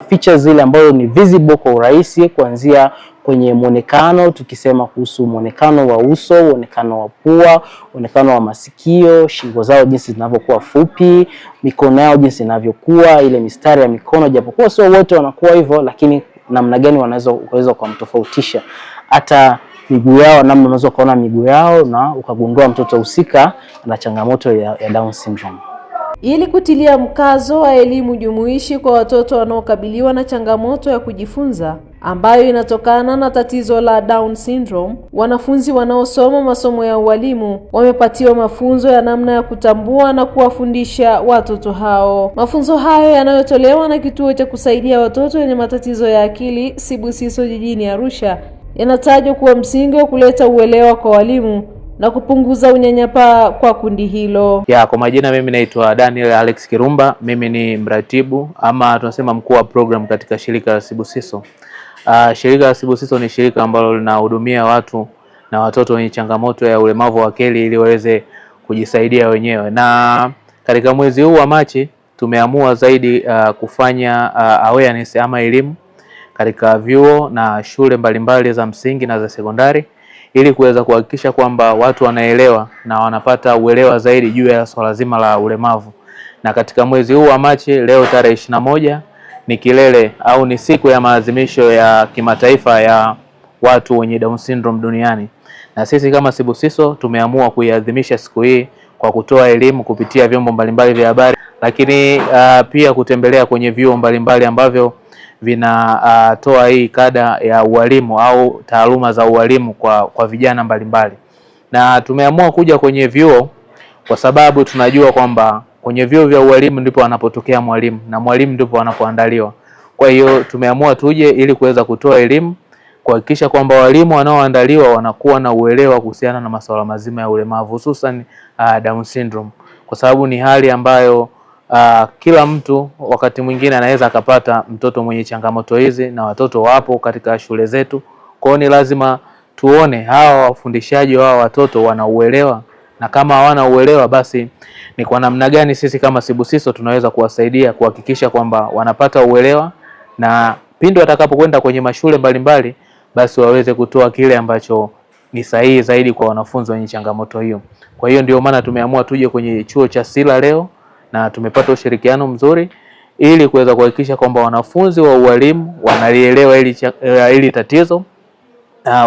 features zile ambazo ni visible kwa urahisi, kuanzia kwenye muonekano, tukisema kuhusu muonekano wa uso, muonekano wa pua, muonekano wa masikio, shingo zao jinsi zinavyokuwa fupi, mikono yao jinsi inavyokuwa, ile mistari ya mikono, japokuwa sio wote wanakuwa hivyo, lakini namna gani unaweza kumtofautisha. Hata miguu yao, namna unaweza kuona miguu yao na ukagundua mtoto husika ana changamoto ya Down syndrome. Ili kutilia mkazo wa elimu jumuishi kwa watoto wanaokabiliwa na changamoto ya kujifunza ambayo inatokana na tatizo la Down syndrome, wanafunzi wanaosoma masomo ya ualimu wamepatiwa mafunzo ya namna ya kutambua na kuwafundisha watoto hao. Mafunzo hayo yanayotolewa na kituo cha kusaidia watoto wenye matatizo ya akili Sibusiso jijini Arusha yanatajwa kuwa msingi wa kuleta uelewa kwa walimu na kupunguza unyanyapaa kwa kundi hilo. Kwa majina mimi naitwa Daniel Alex Kirumba, mimi ni mratibu ama tunasema mkuu wa program katika shirika la Sibusiso. Shirika la Sibusiso ni shirika ambalo linahudumia watu na watoto wenye changamoto ya ulemavu wa akili ili waweze kujisaidia wenyewe. Na katika mwezi huu wa Machi tumeamua zaidi kufanya awareness ama elimu katika vyuo na shule mbalimbali za msingi na za sekondari ili kuweza kuhakikisha kwamba watu wanaelewa na wanapata uelewa zaidi juu ya swala zima la ulemavu. Na katika mwezi huu wa Machi, leo tarehe 21 ni kilele au ni siku ya maadhimisho ya kimataifa ya watu wenye Down syndrome duniani. Na sisi kama Sibusiso tumeamua kuiadhimisha siku hii kwa kutoa elimu kupitia vyombo mbalimbali vya habari, lakini pia kutembelea kwenye vyuo mbalimbali ambavyo vinatoa hii kada ya ualimu au taaluma za ualimu kwa vijana mbalimbali. Na tumeamua kuja kwenye vyuo kwa sababu tunajua kwamba kwenye vyuo vya ualimu ndipo anapotokea mwalimu na mwalimu ndipo anapoandaliwa. Kwa hiyo tumeamua tuje ili kuweza kutoa elimu, kuhakikisha kwamba walimu wanaoandaliwa wanakuwa na uelewa kuhusiana na masuala mazima ya ulemavu, hususan Down syndrome, kwa sababu ni hali ambayo kila mtu wakati mwingine anaweza akapata mtoto mwenye changamoto hizi, na watoto wapo katika shule zetu. Kwa hiyo ni lazima tuone hawa wafundishaji wa watoto wanauelewa, na kama hawana uelewa basi ni kwa namna gani sisi kama Sibusiso tunaweza kuwasaidia kuhakikisha kwamba wanapata uelewa, na pindi watakapokwenda kwenye mashule mbalimbali basi waweze kutoa kile ambacho ni sahihi zaidi kwa wanafunzi wenye changamoto hiyo. Kwa hiyo ndio maana tumeamua tuje kwenye chuo cha Sila leo na tumepata ushirikiano mzuri ili kuweza kuhakikisha kwamba wanafunzi wa ualimu wanalielewa hili tatizo,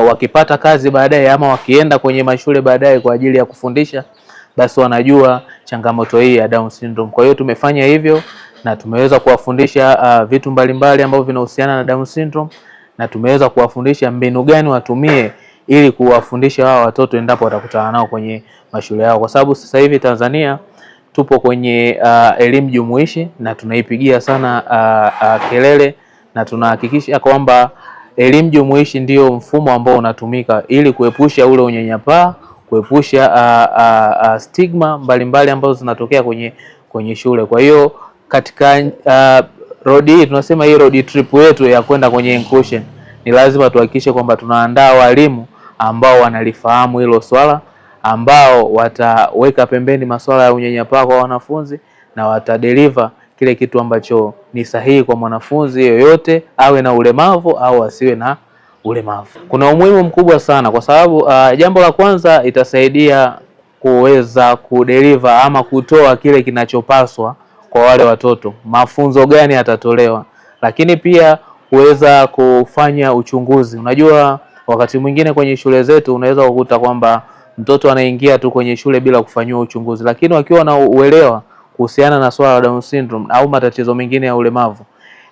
wakipata kazi baadaye ama wakienda kwenye mashule baadaye kwa ajili ya kufundisha, basi wanajua changamoto hii ya Down syndrome. Kwa hiyo tumefanya hivyo na tumeweza kuwafundisha vitu mbalimbali ambavyo vinahusiana na Down syndrome, na tumeweza kuwafundisha mbinu gani watumie ili kuwafundisha hao watoto endapo watakutana nao kwenye mashule yao, kwa sababu sasa hivi Tanzania tupo kwenye elimu jumuishi na tunaipigia sana kelele, na tunahakikisha kwamba elimu jumuishi ndio mfumo ambao unatumika ili kuepusha ule unyanyapaa, kuepusha stigma mbalimbali ambazo zinatokea kwenye shule. Kwa hiyo katika road hii tunasema hii road trip yetu ya kwenda kwenye inclusion, ni lazima tuhakikishe kwamba tunaandaa walimu ambao wanalifahamu hilo swala, ambao wataweka pembeni masuala ya unyanyapaa kwa wanafunzi na watadeliver kile kitu ambacho ni sahihi kwa mwanafunzi yoyote, awe na ulemavu au asiwe na ulemavu. Kuna umuhimu mkubwa sana kwa sababu jambo la kwanza itasaidia kuweza kudeliver ama kutoa kile kinachopaswa kwa wale watoto, mafunzo gani yatatolewa, lakini pia kuweza kufanya uchunguzi. Unajua wakati mwingine kwenye shule zetu unaweza kukuta kwamba mtoto anaingia tu kwenye shule bila kufanyiwa uchunguzi, lakini wakiwa na uelewa kuhusiana na swala la Down syndrome au matatizo mengine ya ulemavu,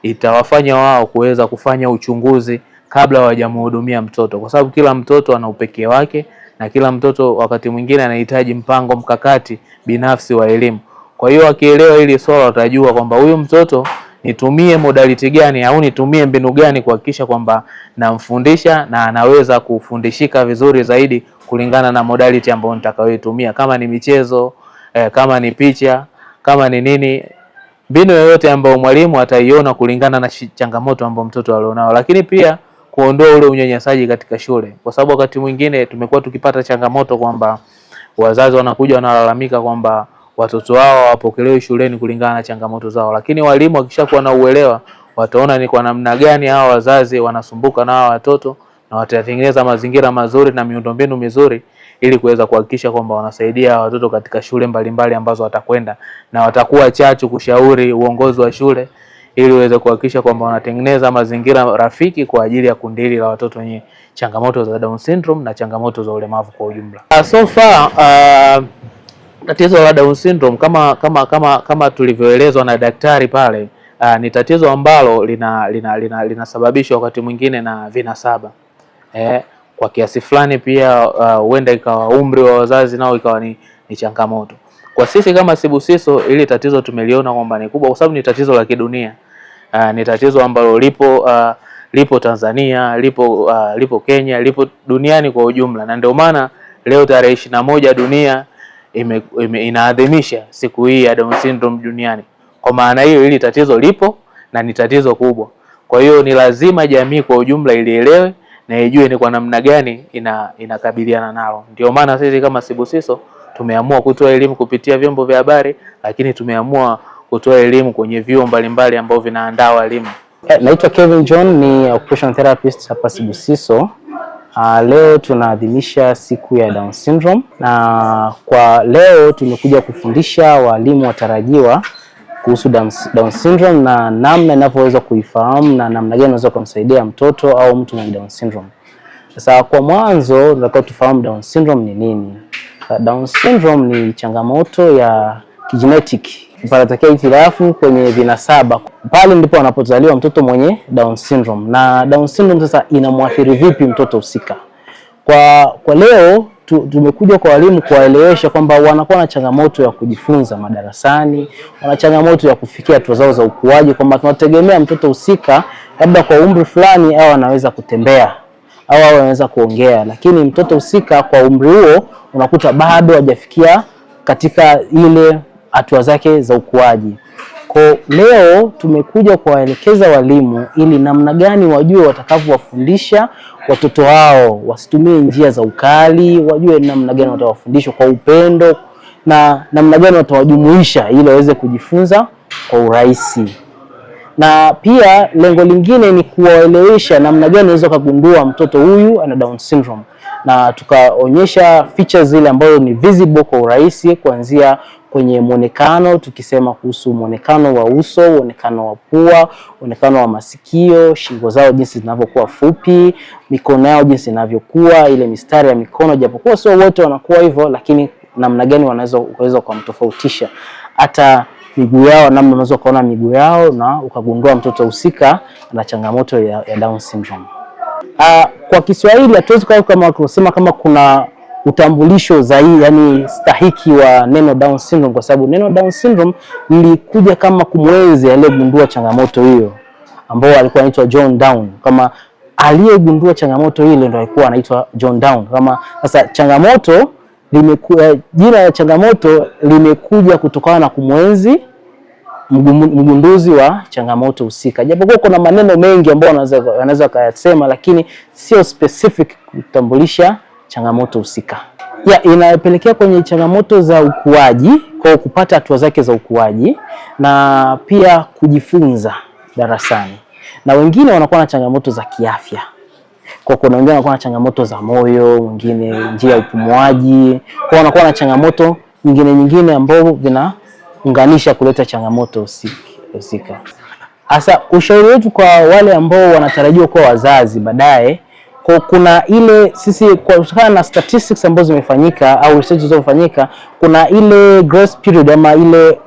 itawafanya wao kuweza kufanya uchunguzi kabla hawajamhudumia mtoto, kwa sababu kila mtoto ana upekee wake na kila mtoto wakati mwingine anahitaji mpango mkakati binafsi wa elimu. Kwa hiyo wakielewa hili swala watajua kwamba huyu mtoto nitumie modality gani au nitumie mbinu gani kuhakikisha kwamba namfundisha na anaweza kufundishika vizuri zaidi kulingana na modality ambayo nitakayoitumia, kama ni michezo, kama ni picha, kama ni nini, mbinu yoyote ambayo mwalimu ataiona kulingana na changamoto ambayo mtoto alionao. Lakini pia kuondoa ule unyanyasaji katika shule, kwa sababu wakati mwingine tumekuwa tukipata changamoto kwamba wazazi wanakuja wanalalamika kwamba watoto wao hawapokelewi shuleni kulingana na changamoto zao, lakini walimu wakishakuwa na uelewa wataona ni kwa namna gani hawa wazazi wanasumbuka na hawa watoto, na watatengeneza mazingira mazuri na miundombinu mizuri ili kuweza kuhakikisha kwamba wanasaidia watoto katika shule mbalimbali ambazo watakwenda, na watakuwa chachu kushauri uongozi wa shule ili uweze kuhakikisha kwamba wanatengeneza mazingira rafiki kwa ajili ya kundi hili la watoto wenye changamoto za Down syndrome na changamoto za ulemavu kwa ujumla. So far tatizo la Down syndrome kama tulivyoelezwa na daktari pale, ni tatizo ambalo linasababishwa wakati mwingine na vinasaba. Kwa kiasi fulani pia huenda ikawa umri wa wazazi nao ikawa ni changamoto. Kwa sisi kama Sibusiso, ili tatizo tumeliona kwamba ni kubwa kwa sababu ni tatizo la kidunia. Ni tatizo ambalo lipo Tanzania, lipo Kenya, lipo duniani kwa ujumla, na ndio maana leo tarehe 21 dunia inaadhimisha siku hii ya Down syndrome duniani. Kwa maana hiyo, ili tatizo lipo na ni tatizo kubwa. Kwa hiyo ni lazima jamii kwa ujumla ilielewe na ijue ni kwa namna gani inakabiliana nalo. Ndio maana sisi kama Sibusiso tumeamua kutoa elimu kupitia vyombo vya habari, lakini tumeamua kutoa elimu kwenye vyuo mbalimbali ambavyo vinaandaa walimu. Naitwa Kevin John, ni occupational therapist hapa Sibusiso. Leo tunaadhimisha siku ya Down syndrome, na kwa leo tumekuja kufundisha walimu watarajiwa kuhusu Down syndrome na namna inavyoweza kuifahamu na namna gani unaweza kumsaidia mtoto au mtu mwenye Down syndrome. Sasa kwa mwanzo tunataka tufahamu Down syndrome ni nini. Down syndrome ni changamoto ya kigenetic, panatokea hitilafu kwenye vinasaba, pale ndipo anapozaliwa mtoto mwenye Down syndrome. Na Down syndrome sasa inamwathiri vipi mtoto husika? Kwa leo tumekuja kwa walimu kuwaelewesha kwamba wanakuwa na changamoto ya kujifunza madarasani, wana changamoto ya kufikia hatua zao za ukuaji, kwamba tunategemea mtoto husika labda kwa umri fulani au anaweza kutembea au anaweza kuongea, lakini mtoto husika kwa umri huo unakuta bado hajafikia katika ile hatua zake za ukuaji. Kwa leo tumekuja kuwaelekeza walimu ili namna gani wajue watakavyowafundisha watoto hao, wasitumie njia za ukali, wajue namna gani watawafundisha kwa upendo na namna gani watawajumuisha ili waweze kujifunza kwa urahisi. Na pia lengo lingine ni kuwaelewesha namna gani unaweza kugundua mtoto huyu ana Down syndrome, na tukaonyesha features zile ambazo ni visible kwa urahisi, kuanzia kwenye muonekano, tukisema kuhusu muonekano wa uso, muonekano wa pua, muonekano wa masikio, shingo zao jinsi zinavyokuwa fupi, mikono yao jinsi inavyokuwa, ile mistari ya mikono, japokuwa sio wote wanakuwa hivyo, lakini namna gani unaweza kumtofautisha. Hata miguu yao, namna unaweza kuona miguu yao na ukagundua mtoto husika na changamoto ya Down syndrome. Kwa Kiswahili hatuwezi kusema kama kuna utambulisho zaidi, yani stahiki wa neno Down syndrome, kwa sababu neno Down syndrome lilikuja kama kumwenzi aliyegundua changamoto hiyo, ambao alikuwa anaitwa John Down. Kama aliyegundua changamoto ile ndio alikuwa anaitwa John Down. Kama sasa changamoto jina la changamoto limekuja kutokana na kumwenzi mgunduzi wa changamoto husika, japokuwa kuna maneno mengi ambayo wanaweza kuyasema, lakini sio specific kutambulisha changamoto husika. Inapelekea kwenye changamoto za ukuaji, kwa kupata hatua zake za ukuaji na pia kujifunza darasani. Na wengine wanakuwa na changamoto za kiafya. Kwa kuna wengine wanakuwa na changamoto za moyo, wengine njia ya upumuaji, kwa wanakuwa na changamoto nyingine ambazo vinaunganisha kuleta changamoto husika. Hasa ushauri wetu kwa wale ambao wanatarajiwa kuwa wazazi baadaye, kuna ile sisi kutokana na statistics ambazo zimefanyika au research zilizofanyika, kuna ile grace period ama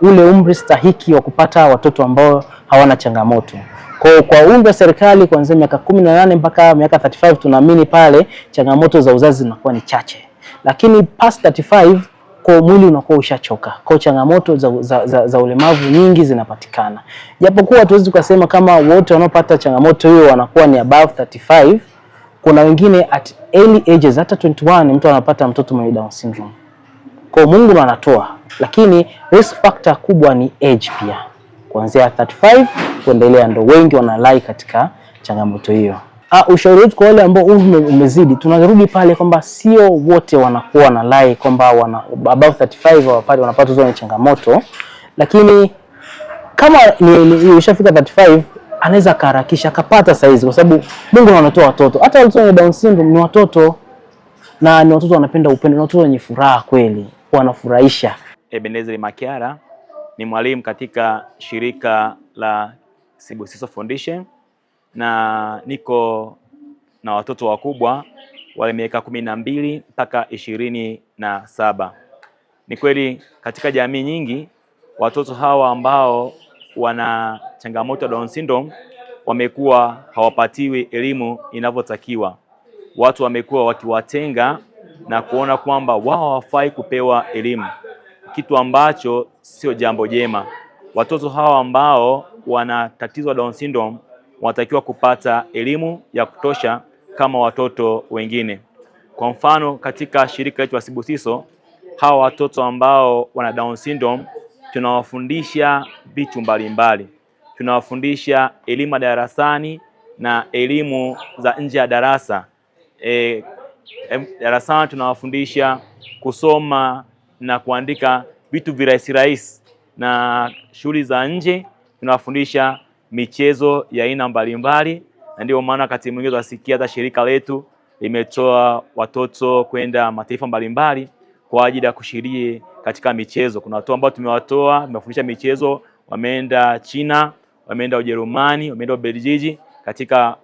ule umri stahiki wa kupata watoto ambao hawana changamoto. Kwa umri wa serikali kuanzia miaka 18 mpaka miaka 35 tunaamini pale changamoto za uzazi zinakuwa ni chache. Lakini past 35 kwa mwili unakuwa ushachoka. Kwa changamoto za ulemavu nyingi zinapatikana. Japokuwa hatuwezi kusema kama wote wanaopata changamoto hiyo wanakuwa ni above 35. Kuna wengine at early ages, hata 21 mtu anapata mtoto mwenye Down syndrome. Kwa Mungu anatoa, lakini risk factor kubwa ni age pia. Kuanzia 35 kuendelea ndio wengi wanalai katika changamoto hiyo. Ushauri wetu kwa wale ambao umezidi, tunarudi pale kwamba sio wote wanakuwa wanalai kwamba above 35 wanapata hizo changamoto, lakini kama ni ushafika 35 anaweza kaharakisha akapata saizi, kwa sababu Mungu anatoa watoto. Hata watoto wenye Down syndrome ni watoto, na ni watoto wanapenda upendo, ni watoto wenye furaha kweli, wanafurahisha. Ebenezer Makiara ni mwalimu katika shirika la Sibusiso Foundation, na niko na watoto wakubwa wale miaka 12 mpaka 27. Ni kweli katika jamii nyingi watoto hawa ambao wana changamoto ya Down syndrome wamekuwa hawapatiwi elimu inavyotakiwa. Watu wamekuwa wakiwatenga na kuona kwamba wao hawafai kupewa elimu, kitu ambacho sio jambo jema. Watoto hawa ambao wana tatizo la Down syndrome wanatakiwa kupata elimu ya kutosha kama watoto wengine. Kwa mfano, katika shirika letu la Sibusiso, hawa watoto ambao wana Down syndrome tunawafundisha vitu mbalimbali. Tunawafundisha elimu darasani na elimu za nje ya darasa. Darasani tunawafundisha kusoma na kuandika vitu virahisi, na shughuli za nje tunawafundisha michezo ya aina mbalimbali. Na ndio maana wakati mwingine tunasikia hata shirika letu limetoa watoto kwenda mataifa mbalimbali kwa ajili ya kushiriki katika michezo. Kuna watu ambao tumewafundisha michezo, wameenda China, wameenda Ujerumani, wameenda Ubelgiji katika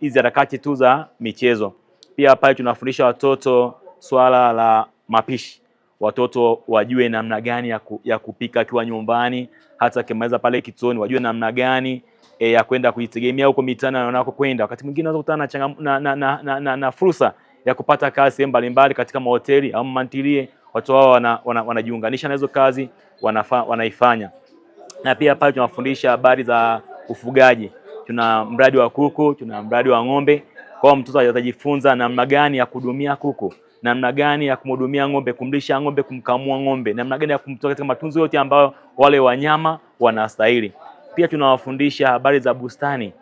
hizi harakati tu za michezo. Pia pale tunafundisha watoto swala la mapishi. Watoto wajue namna gani ya kupika akiwa nyumbani, hata kimaliza pale kituoni wajue namna gani ya kwenda kujitegemea huko mitaani wanakokwenda. Wakati mwingine unaweza kukutana na fursa ya kupata kazi sehemu mbalimbali katika mahoteli au mantilie. Watu hao wanajiunganisha na hizo kazi, wanaifanya. Na pia pale tunafundisha habari za ufugaji. Tuna mradi wa kuku, tuna mradi wa ng'ombe. Kwa mtoto atajifunza namna gani ya kuhudumia kuku, namna gani ya kumhudumia ng'ombe, kumlisha ng'ombe, kumkamua ng'ombe, namna gani ya kumtoa katika matunzo yote ambayo wale wanyama wanastahili. Pia tunawafundisha habari za bustani.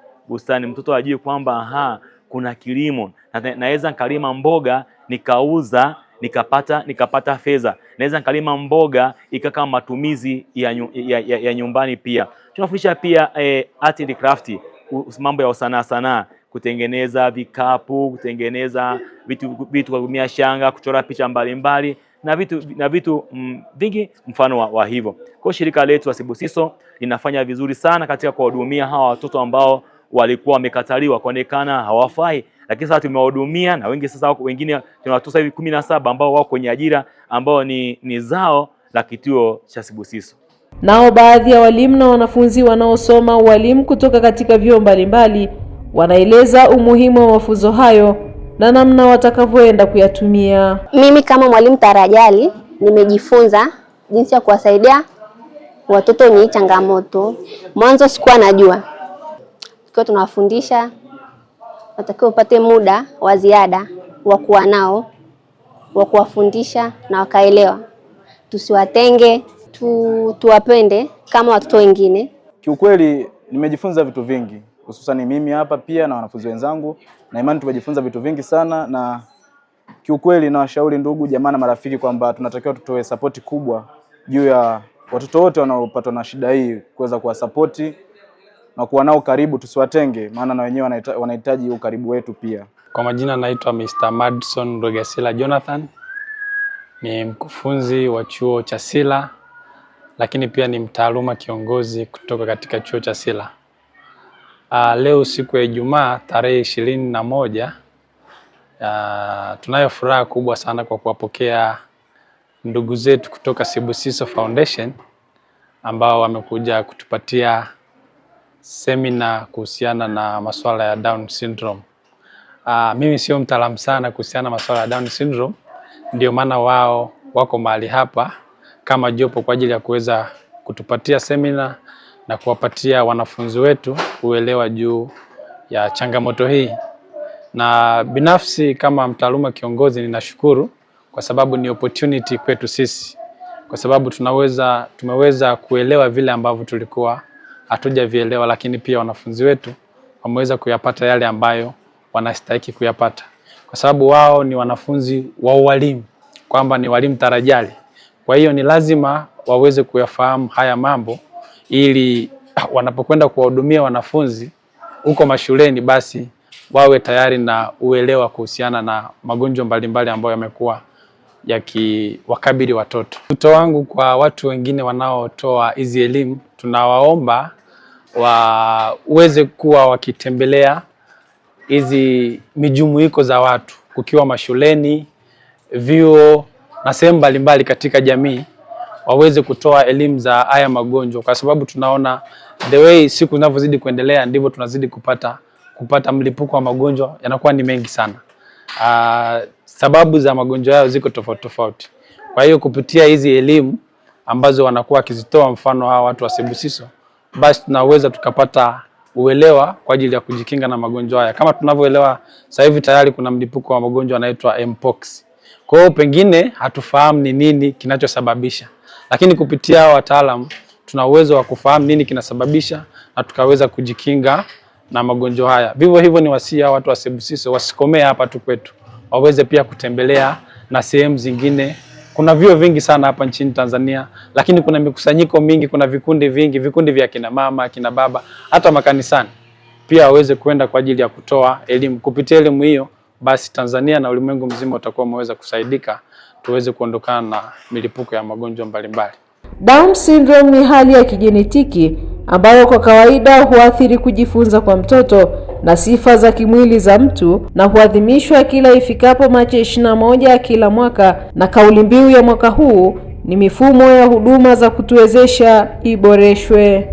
Mtoto ajue kwamba kuna kilimo. Naweza nikalima mboga nikauza nikapata fedha. Naweza nikalima mboga ikakaa matumizi ya nyumbani pia. Tunafundisha pia art and craft, mambo ya sanaa, kutengeneza vikapu, kutengeneza vitu kwa kutumia shanga, kuchora picha mbalimbali na vitu vingi mfano wa hivyo. Kwa shirika letu la Sibusiso linafanya vizuri sana katika kuwahudumia hawa watoto ambao walikuwa wamekataliwa, kuonekana hawafai, lakini sasa tumewahudumia, na wengine tunawatoa hivi 17 ambao wako kwenye ajira, ambao ni zao la kituo cha Sibusiso. Nao baadhi ya walimu na wanafunzi wanaosoma ualimu kutoka katika vyuo mbalimbali wanaeleza umuhimu wa mafunzo hayo na namna watakavyoenda kuyatumia. Mimi kama mwalimu tarajali nimejifunza jinsi ya kuwasaidia watoto wenye changamoto. Mwanzo sikuwa najua. Tukiwa tunawafundisha, natakiwa upate muda wa ziada wa kuwa nao, wa kuwafundisha na wakaelewa. Tusiwatenge, tuwapende kama watoto wengine. Kiukweli nimejifunza vitu vingi, hususan mimi hapa pia na wanafunzi wenzangu, na imani tumejifunza vitu vingi sana. Na kiukweli na washauri ndugu jamaa na marafiki kwamba tunatakiwa tutoe support kubwa juu ya watoto wote wanaopatwa na shida hii, kuweza kuwasapoti na kuwa nao karibu, tusiwatenge, maana na wenyewe wanahitaji ukaribu wetu pia. Kwa majina naitwa Mr. Madison Rogasila Jonathan, ni mkufunzi wa chuo cha Sila, lakini pia ni mtaaluma kiongozi kutoka katika chuo cha Sila. Leo siku ya Ijumaa tarehe 21, tunayo furaha kubwa sana kwa kuwapokea ndugu zetu kutoka Sibusiso Foundation ambao wamekuja kutupatia semina kuhusiana na masuala ya Down syndrome. Mimi sio mtaalamu sana kuhusiana na masuala ya Down syndrome, ndio maana wao wako mahali hapa kama jopo kwa ajili ya kuweza kutupatia semina na kuwapatia wanafunzi wetu uelewa juu ya changamoto hii. Na binafsi kama mtaaluma kiongozi ninashukuru kwa sababu ni opportunity kwetu sisi, kwa sababu tumeweza kuelewa vile ambavyo tulikuwa hatujavielewa, lakini pia wanafunzi wetu wameweza kuyapata yale ambayo wanastahili kuyapata, kwa sababu wao ni wanafunzi wa ualimu, kwamba ni walimu tarajali. Kwa hiyo ni lazima waweze kuyafahamu haya mambo ili wanapokwenda kuwahudumia wanafunzi huko mashuleni, basi wawe tayari na uelewa kuhusiana na magonjwa mbalimbali ambayo yamekuwa yakiwakabili watoto. Wito wangu kwa watu wengine wanaotoa hizi elimu, tunawaomba waweze kuwa wakitembelea hizi mijumuiko za watu, kukiwa mashuleni, vyuo na sehemu mbalimbali katika jamii, waweze kutoa elimu za haya magonjwa, kwa sababu tunaona the way siku zinavyozidi kuendelea ndivyo tunazidi kupata mlipuko wa magonjwa yanakuwa ni mengi sana. Sababu za magonjwa hayo ziko tofauti tofauti. Kwa hiyo kupitia hizi elimu ambazo wanakuwa wakizitoa, mfano hawa watu wa Sibusiso, basi tunaweza tukapata uelewa kwa ajili ya kujikinga na magonjwa haya. Kama tunavyoelewa sasa hivi tayari kuna mlipuko wa magonjwa yanaitwa Mpox. Kwa hiyo pengine hatufahamu ni nini kinachosababisha, lakini kupitia hawa wataalamu tuna uwezo wa kufahamu nini kinasababisha na tukaweza kujikinga na magonjwa haya. Vivyo hivyo ni wasia watu wa Sibusiso wasikomee hapa tu kwetu, waweze pia kutembelea na sehemu zingine. Kuna vyuo vingi sana hapa nchini Tanzania, lakini kuna mikusanyiko mingi, kuna vikundi vingi, vikundi vya kina mama, kina baba, hata makanisani pia waweze kwenda kwa ajili ya kutoa elimu. Kupitia elimu hiyo, basi Tanzania na ulimwengu mzima utakuwa umeweza kusaidika, tuweze kuondokana na milipuko ya magonjwa mbalimbali. Down syndrome ni hali ya kijenetiki ambayo kwa kawaida huathiri kujifunza kwa mtoto na sifa za kimwili za mtu, na huadhimishwa kila ifikapo Machi 21 kila mwaka, na kauli mbiu ya mwaka huu ni mifumo ya huduma za kutuwezesha iboreshwe.